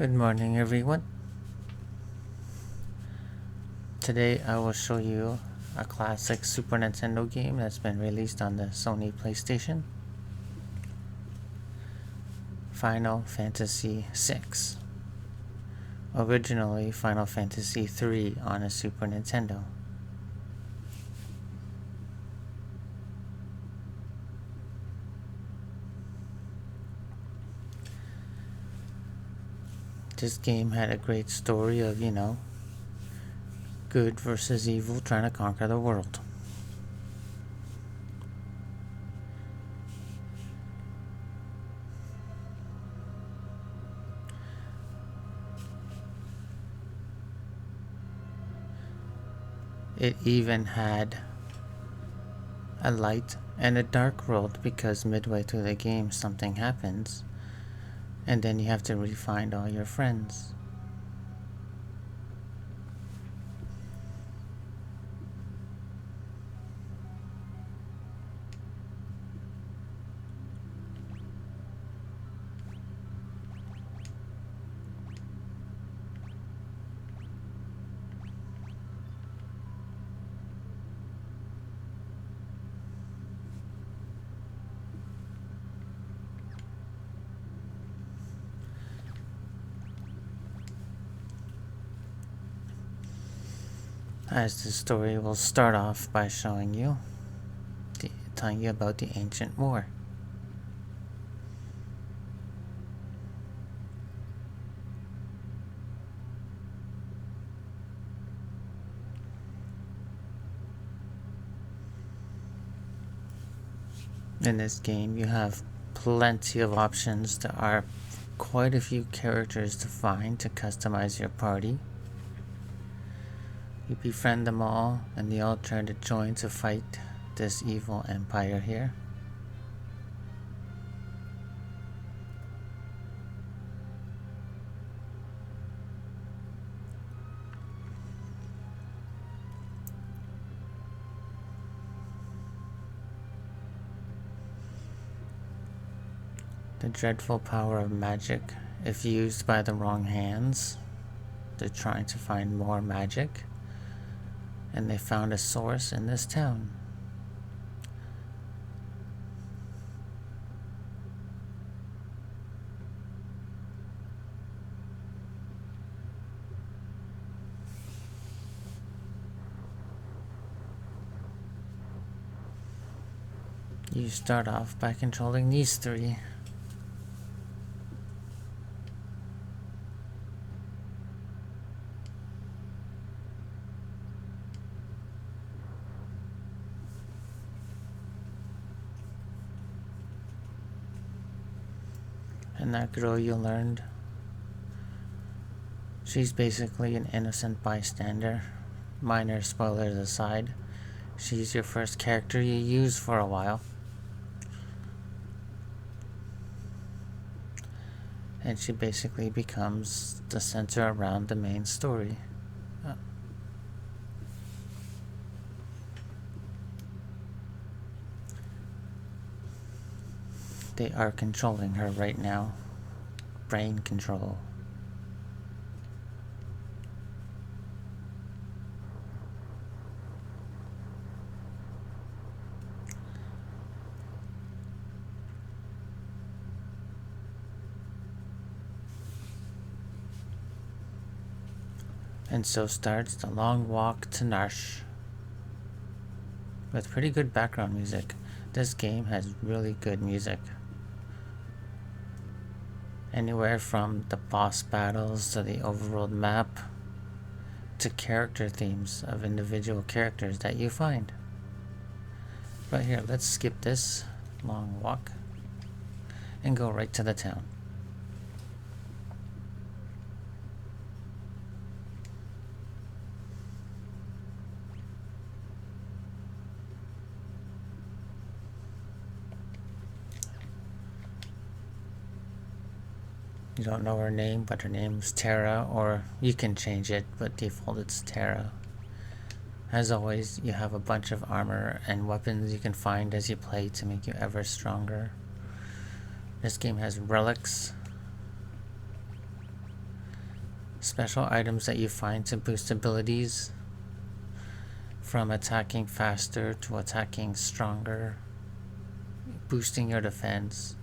Good morning, everyone. Today I will show you a classic Super Nintendo game that's been released on the Sony PlayStation, Final Fantasy VI. Originally Final Fantasy III on a Super Nintendo. This game had a great story of, good versus evil trying to conquer the world. It even had a light and a dark world because midway through the game something happens and then you have to re-find all your friends. As the story will start off by telling you about the ancient war. In this game, you have plenty of options. There are quite a few characters to find to customize your party. You befriend them all, and they all try to join to fight this evil empire here. The dreadful power of magic, if used by the wrong hands, they're trying to find more magic, and they found a source in this town. You start off by controlling these three. And that girl you learned, she's basically an innocent bystander. Minor spoilers aside, she's your first character you use for a while. And she basically becomes the center around the main story. They are controlling her right now. Brain control. And so starts the long walk to Narshe. With pretty good background music. This game has really good music. Anywhere from the boss battles to the overworld map to character themes of individual characters that you find. But here, let's skip this long walk and go right to the town. You don't know her name, but her name's Terra, or you can change it, but default it's Terra. As always, you have a bunch of armor and weapons you can find as you play to make you ever stronger. This game has relics Special items that you find to boost abilities, from attacking faster to attacking stronger, boosting your defense.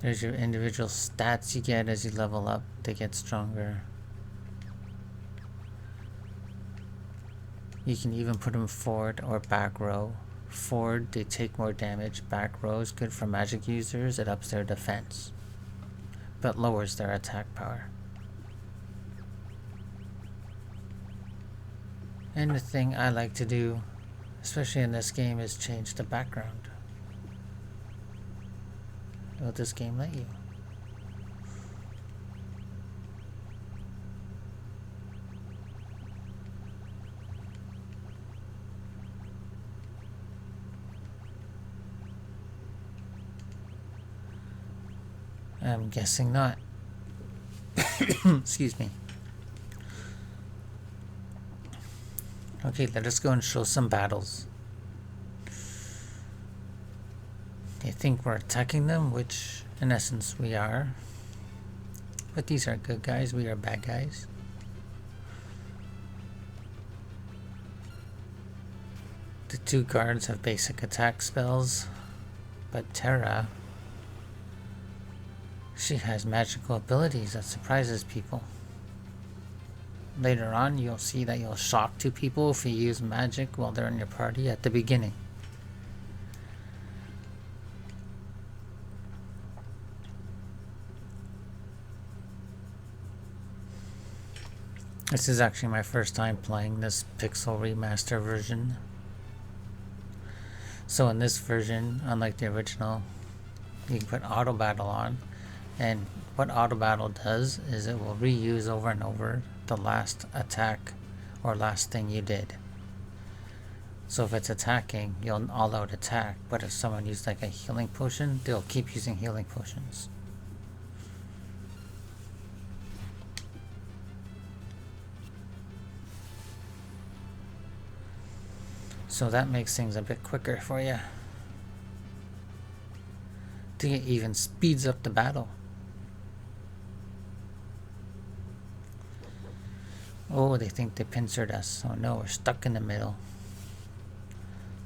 There's your individual stats you get as you level up. They get stronger. You can even put them forward or back row. Forward, they take more damage. Back row is good for magic users. It ups their defense, but lowers their attack power. And the thing I like to do, especially in this game, is change the background. Will this game let you? I'm guessing not. Excuse me. Okay, let us go and show some battles. They think we're attacking them, which in essence we are. But these are good guys, we are bad guys. The two guards have basic attack spells, but Terra, she has magical abilities that surprises people. Later on, you'll see that you'll shock two people if you use magic while they're in your party at the beginning. This is actually my first time playing this Pixel Remaster version. So in this version, unlike the original, you can put auto battle on, and what auto battle does is it will reuse over and over the last attack or last thing you did. So if it's attacking, you'll all out attack, but if someone used like a healing potion, they'll keep using healing potions. So that makes things a bit quicker for you. I think it even speeds up the battle. Oh, they think they pincered us. Oh no, we're stuck in the middle.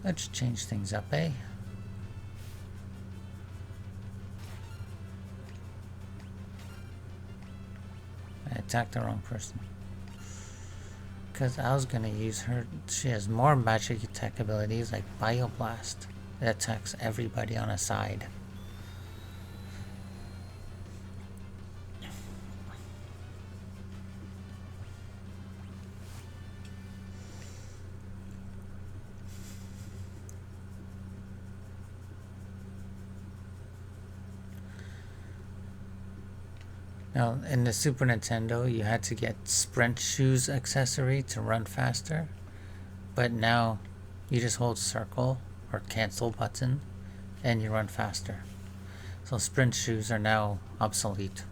Let's change things up, eh? I attacked the wrong person. Because I was going to use her. She has more magic attack abilities like Bioblast. It attacks everybody on a side. Now, in the Super Nintendo, you had to get Sprint Shoes accessory to run faster. But now, you just hold circle or cancel button and you run faster. So Sprint Shoes are now obsolete.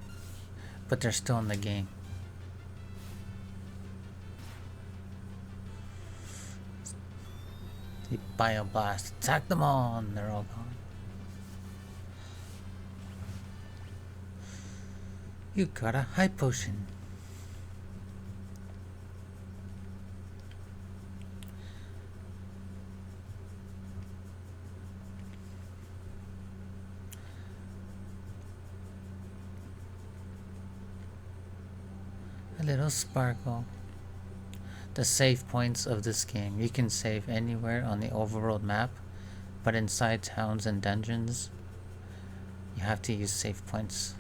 But they're still in the game. The Bioblast. Attack them all and they're all gone. You got a high potion. A little sparkle. The save points of this game. You can save anywhere on the overworld map, but inside towns and dungeons, you have to use save points.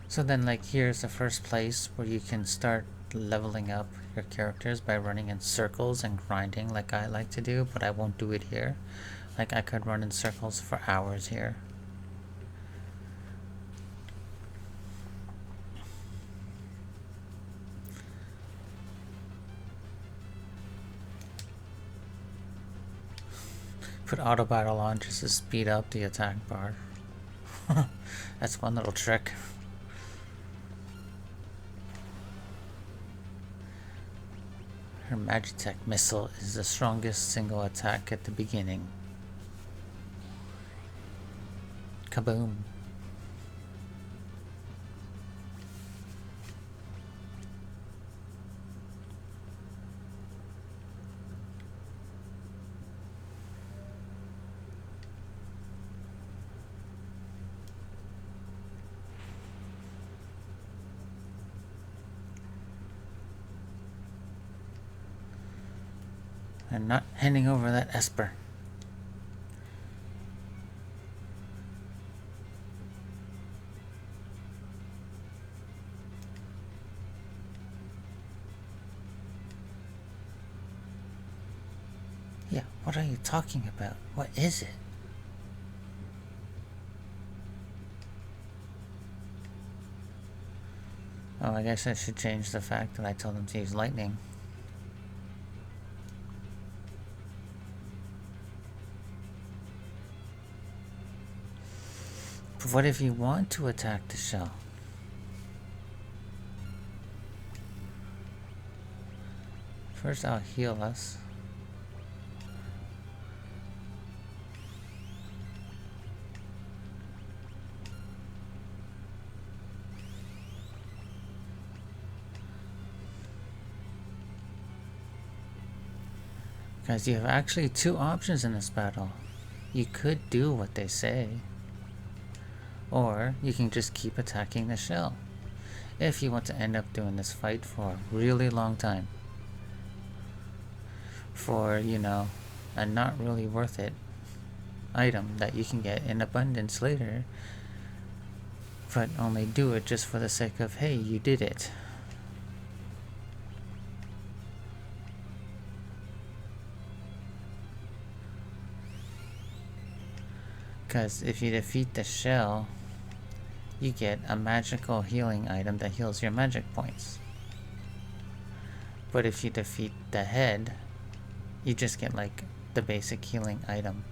So then, like, here's the first place where you can start leveling up your characters by running in circles and grinding like I like to do, but I won't do it here. Like, I could run in circles for hours here. Put auto battle on just to speed up the attack bar. That's one little trick. Her Magitech missile is the strongest single attack at the beginning. Kaboom. I'm not handing over that Esper. Yeah, what are you talking about? What is it? Oh, I guess I should change the fact that I told him to use lightning. But what if you want to attack the shell? First, I'll heal us. Because you have actually two options in this battle. You could do what they say, or you can just keep attacking the shell if you want to end up doing this fight for a really long time. For, you know, a not really worth it item that you can get in abundance later, but only do it just for the sake of, hey, you did it. Because if you defeat the shell, you get a magical healing item that heals your magic points. But if you defeat the head, you just get like the basic healing item.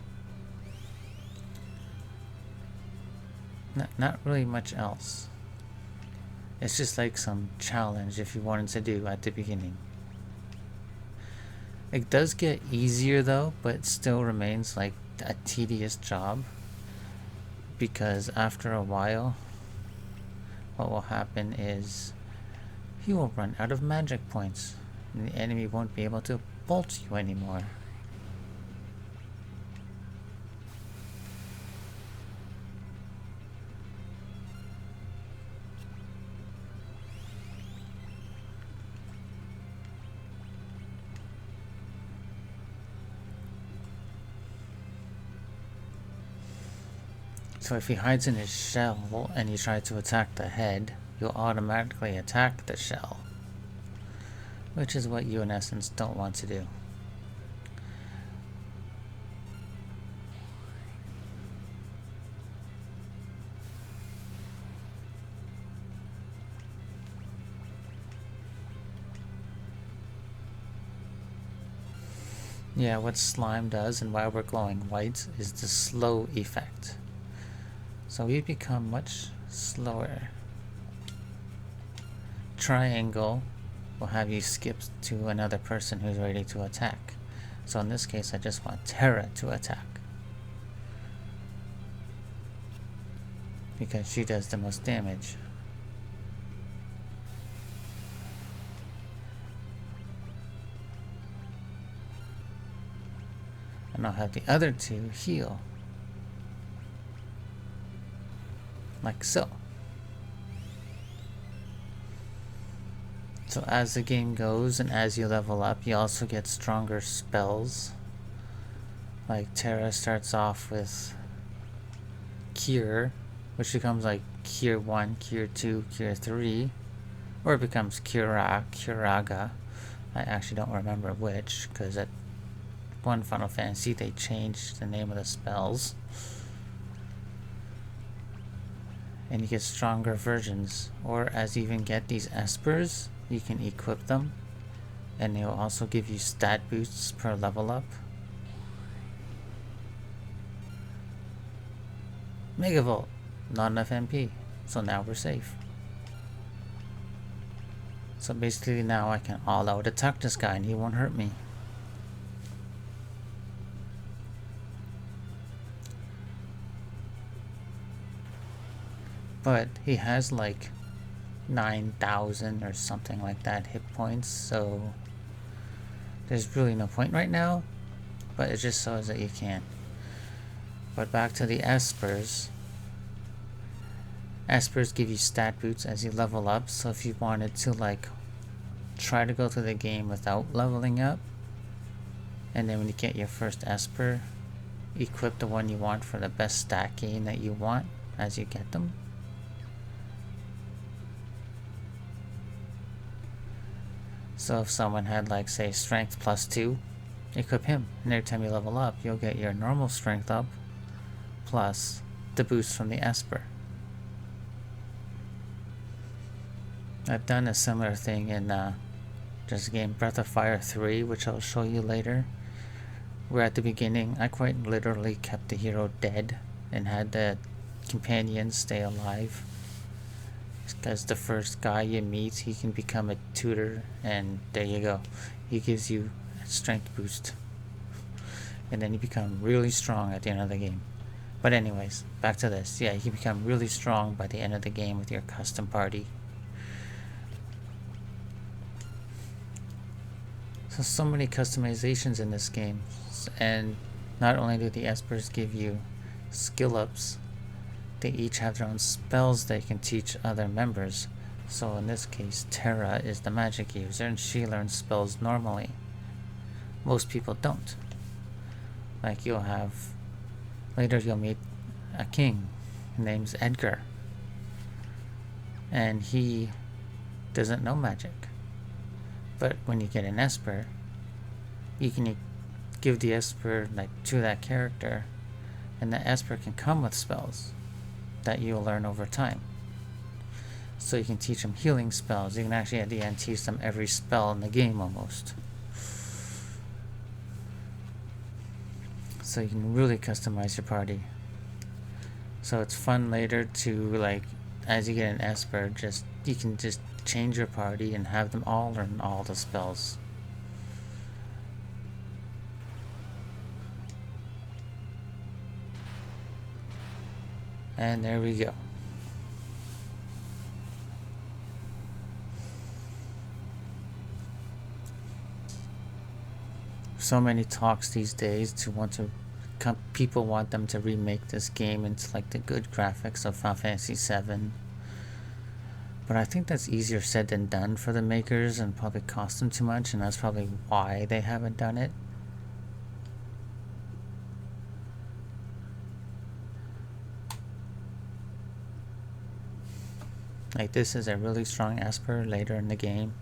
Not really much else. It's just like some challenge if you wanted to do at the beginning. It does get easier though, but it still remains like a tedious job. Because after a while, what will happen is you will run out of magic points and the enemy won't be able to bolt you anymore. So if he hides in his shell and you try to attack the head, you'll automatically attack the shell. Which is what you in essence don't want to do. Yeah, what slime does and why we're glowing white is the slow effect. So we become much slower. Triangle will have you skip to another person who's ready to attack. So in this case, I just want Terra to attack. Because she does the most damage. And I'll have the other two heal. Like so. So as the game goes and as you level up, you also get stronger spells. Like Terra starts off with Cure, which becomes like Cure 1, Cure 2, Cure 3. Or it becomes Curaga. I actually don't remember which, because at one Final Fantasy they changed the name of the spells. And you get stronger versions. Or as you even get these Espers, you can equip them. And they will also give you stat boosts per level up. Megavolt, not enough MP, so now we're safe. So basically now I can all out attack this guy and he won't hurt me. But he has like 9,000 or something like that hit points, so there's really no point right now, but it just shows that you can. But back to the Espers. Espers give you stat boosts as you level up, so if you wanted to like try to go through the game without leveling up, and then when you get your first Esper, equip the one you want for the best stat gain that you want as you get them. So if someone had like say strength +2, equip him, and every time you level up you'll get your normal strength up plus the boost from the Esper. I've done a similar thing in there's a game Breath of Fire 3, which I'll show you later, where at the beginning I quite literally kept the hero dead and had the companions stay alive, because the first guy you meet, he can become a tutor, and there you go, he gives you a strength boost, and then you become really strong at the end of the game. But anyways, back to this. Yeah, you can become really strong by the end of the game with your custom party. So many customizations in this game, and not only do the Espers give you skill ups, they each have their own spells they can teach other members. So in this case, Terra is the magic user and she learns spells normally. Most people don't. Like later you'll meet a king, his name's Edgar, and he doesn't know magic. But when you get an Esper, you can give the Esper like to that character, and the Esper can come with spells that you'll learn over time. So you can teach them healing spells. You can actually at the end teach them every spell in the game almost. So you can really customize your party. So it's fun later to like, as you get an Esper, you can just change your party and have them all learn all the spells. And there we go. So many talks these days people want them to remake this game into like the good graphics of Final Fantasy VII. But I think that's easier said than done for the makers and probably cost them too much, and that's probably why they haven't done it. Like this is a really strong Esper later in the game.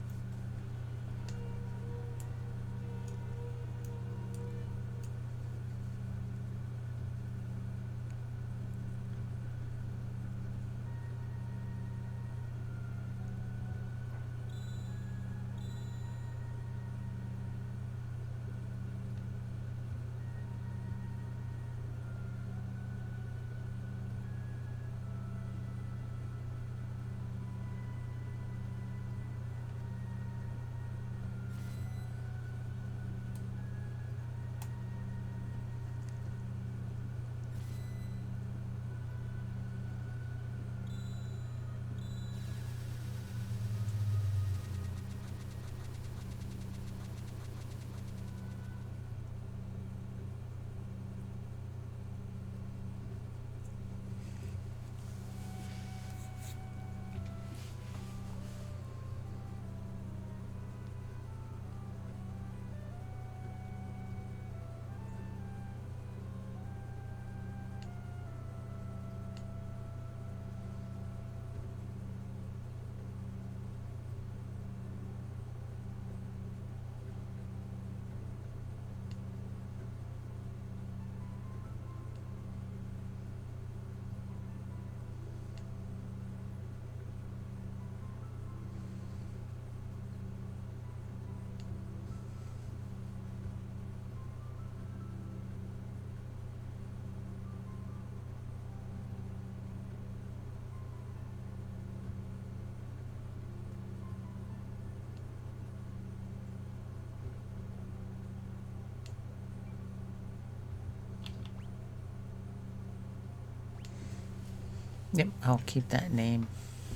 Yep, I'll keep that name.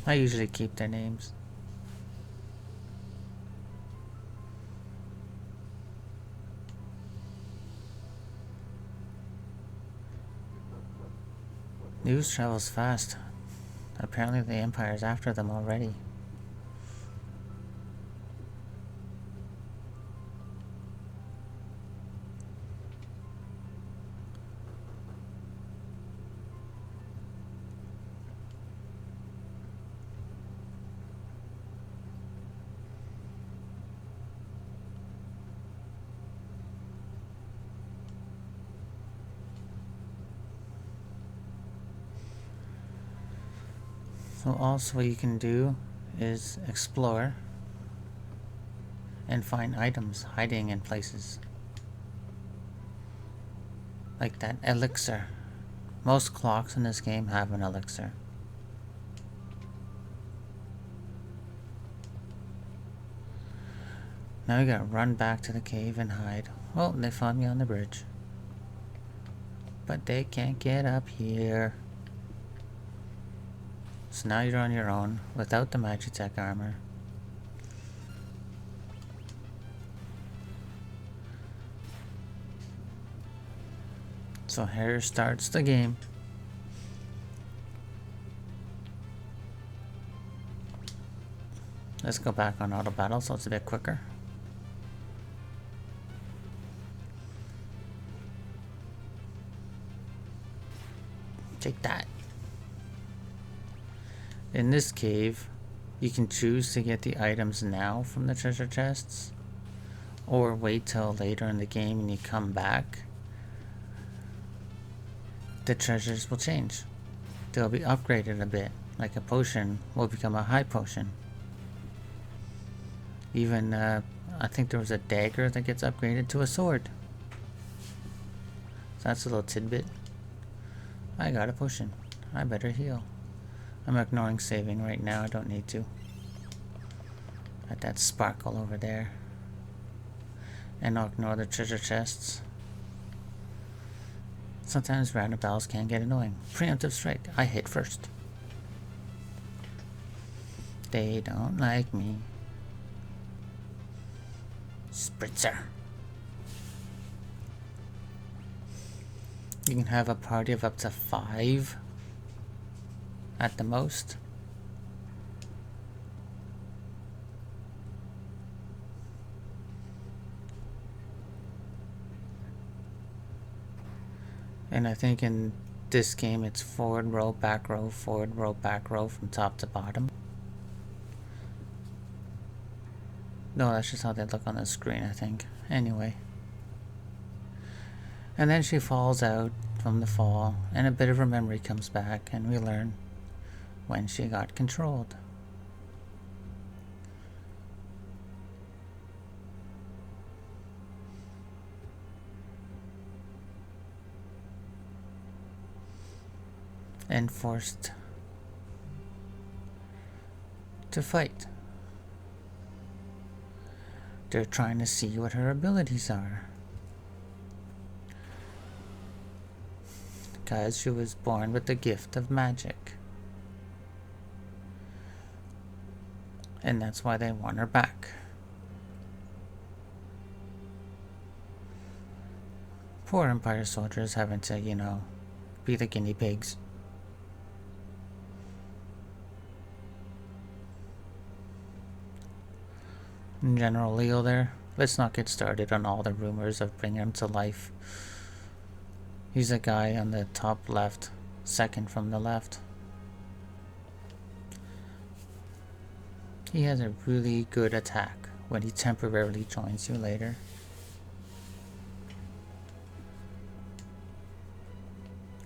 I usually keep their names. News travels fast. Apparently the Empire's after them already. So also what you can do is explore and find items hiding in places. Like that elixir. Most clocks in this game have an elixir. Now we gotta run back to the cave and hide. Oh, they found me on the bridge. But they can't get up here. So now you're on your own without the Magitech armor. So here starts the game. Let's go back on auto battle so it's a bit quicker. Take that. In this cave, you can choose to get the items now from the treasure chests, or wait till later in the game and you come back. The treasures will change. They'll be upgraded a bit, like a potion will become a high potion. Even, I think there was a dagger that gets upgraded to a sword. So that's a little tidbit. I got a potion. I better heal. I'm ignoring saving right now, I don't need to. Got that sparkle over there. And I'll ignore the treasure chests. Sometimes random battles can get annoying. Preemptive strike, I hit first. They don't like me. Spritzer. You can have a party of up to 5 at the most. And I think in this game it's forward row, back row, forward row, back row from top to bottom. No, that's just how they look on the screen, I think. Anyway. And then she falls out from the fall, and a bit of her memory comes back, and we learn when she got controlled. And forced to fight. They're trying to see what her abilities are. Because she was born with the gift of magic. And that's why they want her back. Poor Empire soldiers having to, you know, be the guinea pigs. General Leo there. Let's not get started on all the rumors of bringing him to life. He's a guy on the top left, second from the left. He has a really good attack when he temporarily joins you later.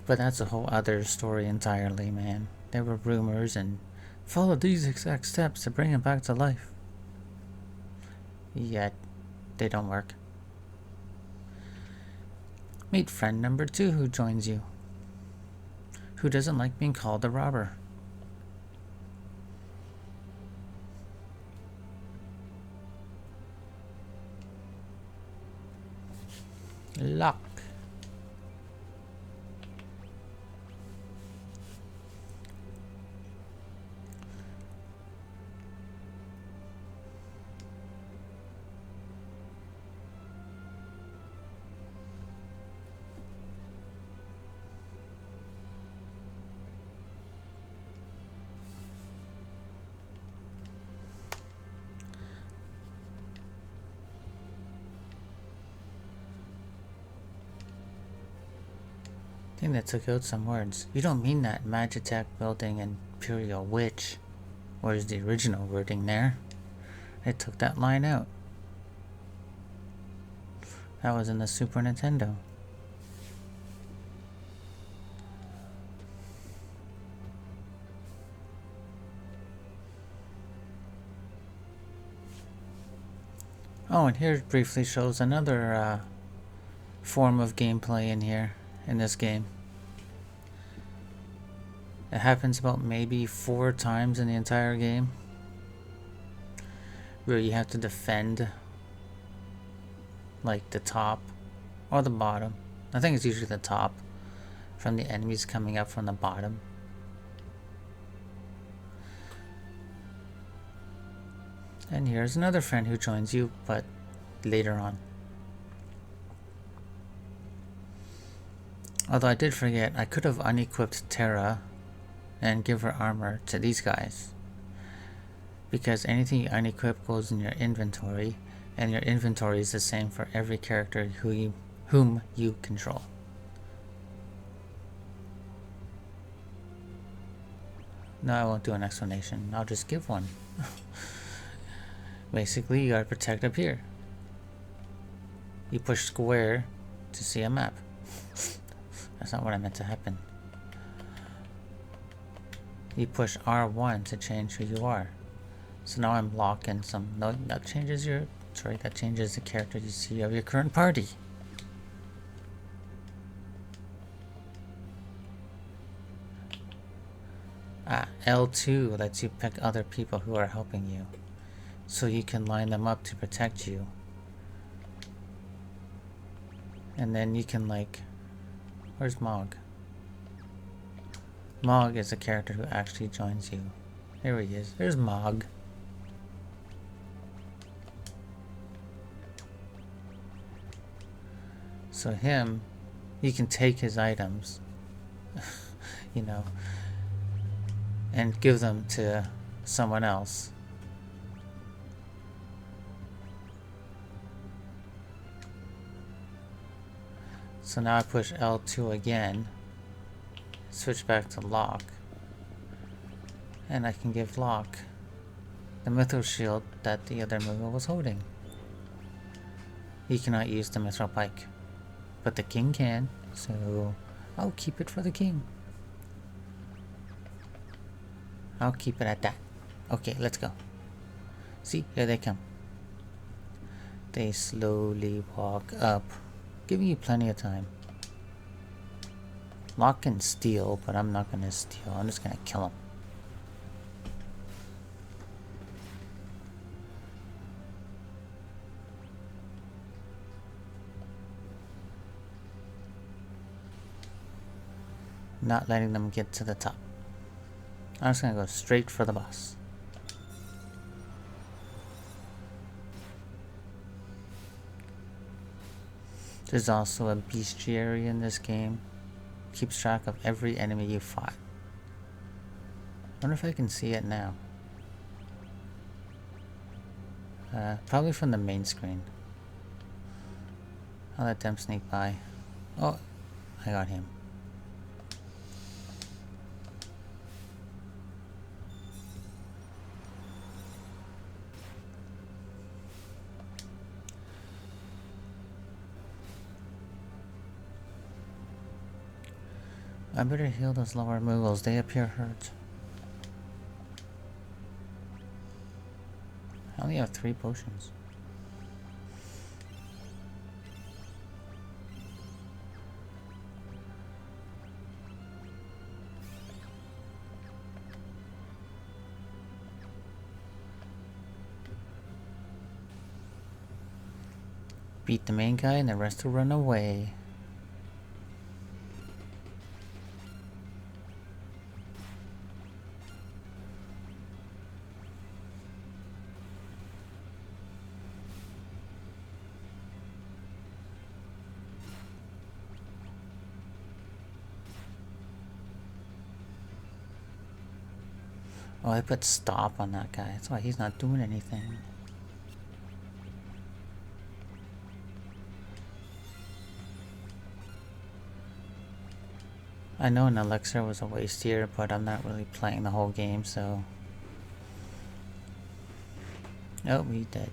But that's a whole other story entirely, man. There were rumors and follow these exact steps to bring him back to life. Yet, they don't work. Meet friend number 2 who joins you. Who doesn't like being called a robber? Luck. think that took out some words. You don't mean that Magitech Building Imperial Witch. Where's the original wording there? It took that line out. That was in the Super Nintendo. Oh, and here it briefly shows another form of gameplay in here, in this game. It happens about maybe 4 times in the entire game, where you have to defend like the top or the bottom. I think it's usually the top from the enemies coming up from the bottom. And here's another friend who joins you, but later on. Although I did forget, I could have unequipped Terra and give her armor to these guys. Because anything you unequip goes in your inventory, and your inventory is the same for every character whom you control. No, I won't do an explanation. I'll just give one. Basically, you gotta protect up here. You push square to see a map. That's not what I meant to happen. You push R1 to change who you are. So now I'm locking some. No, that changes your. Sorry, that changes the character you see of your current party. L2 lets you pick other people who are helping you, so you can line them up to protect you. And then you can like, where's Mog? Mog is a character who actually joins you. Here he is. There's Mog. So him, you can take his items, you know, and give them to someone else. So now I push L2 again, switch back to Locke, and I can give Locke the Mythril Shield that the other Moogle was holding. He cannot use the Mythril Pike, but the king can, so I'll keep it for the king. I'll keep it at that. Okay, let's go. See, here they come. They slowly walk up, giving you plenty of time. Locke can steal, but I'm not gonna steal. I'm just gonna kill him. Not letting them get to the top. I'm just gonna go straight for the boss. There's also a bestiary in this game. Keeps track of every enemy you fought. I wonder if I can see it now. Probably from the main screen. I'll let them sneak by. Oh, I got him. I better heal those lower Moogles. They appear hurt. I only have 3 potions. Beat the main guy and the rest will run away. Oh, I put stop on that guy. That's why he's not doing anything. I know an elixir was a waste here, but I'm not really playing the whole game, so... Oh, we did.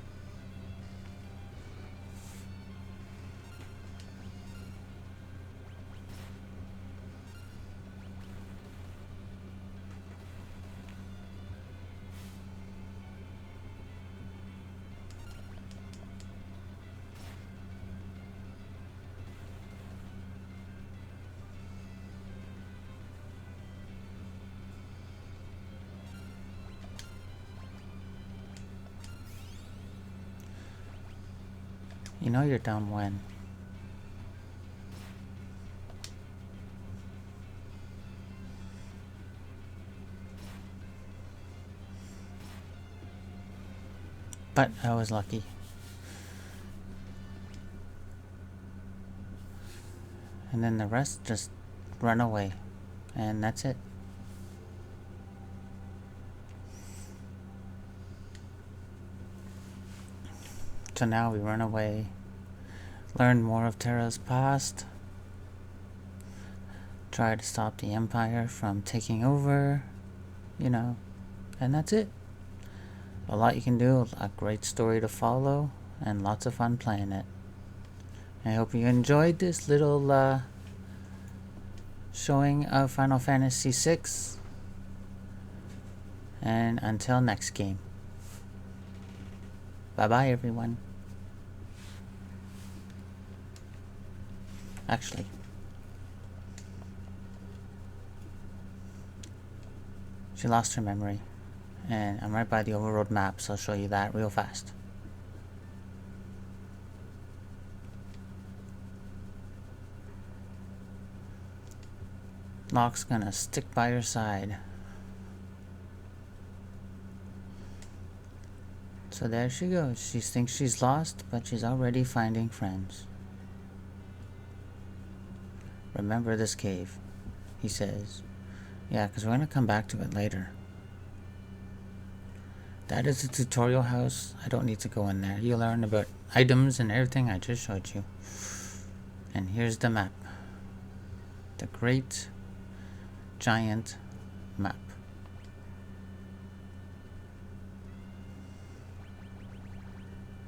You know you're down when? But I was lucky. And then the rest just run away. And that's it. So now we run away, learn more of Terra's past, try to stop the Empire from taking over, you know, and that's it. A lot you can do, a great story to follow, and lots of fun playing it. I hope you enjoyed this little showing of Final Fantasy VI. And until next game. Bye-bye, everyone. Actually, she lost her memory. And I'm right by the overworld map, so I'll show you that real fast. Locke's gonna stick by her side. So there she goes. She thinks she's lost, but she's already finding friends. Remember this cave, he says. Yeah, because we're gonna come back to it later. That is the tutorial house. I don't need to go in there. You learn about items and everything I just showed you. And here's the map. The great giant map.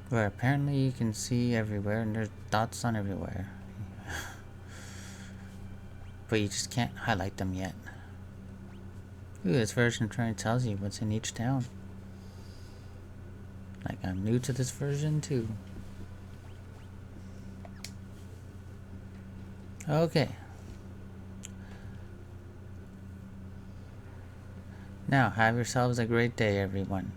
Where apparently you can see everywhere and there's dots on everywhere. But you just can't highlight them yet. Ooh, this version trying to tells you what's in each town. Like, I'm new to this version too. Okay. Now, have yourselves a great day, everyone.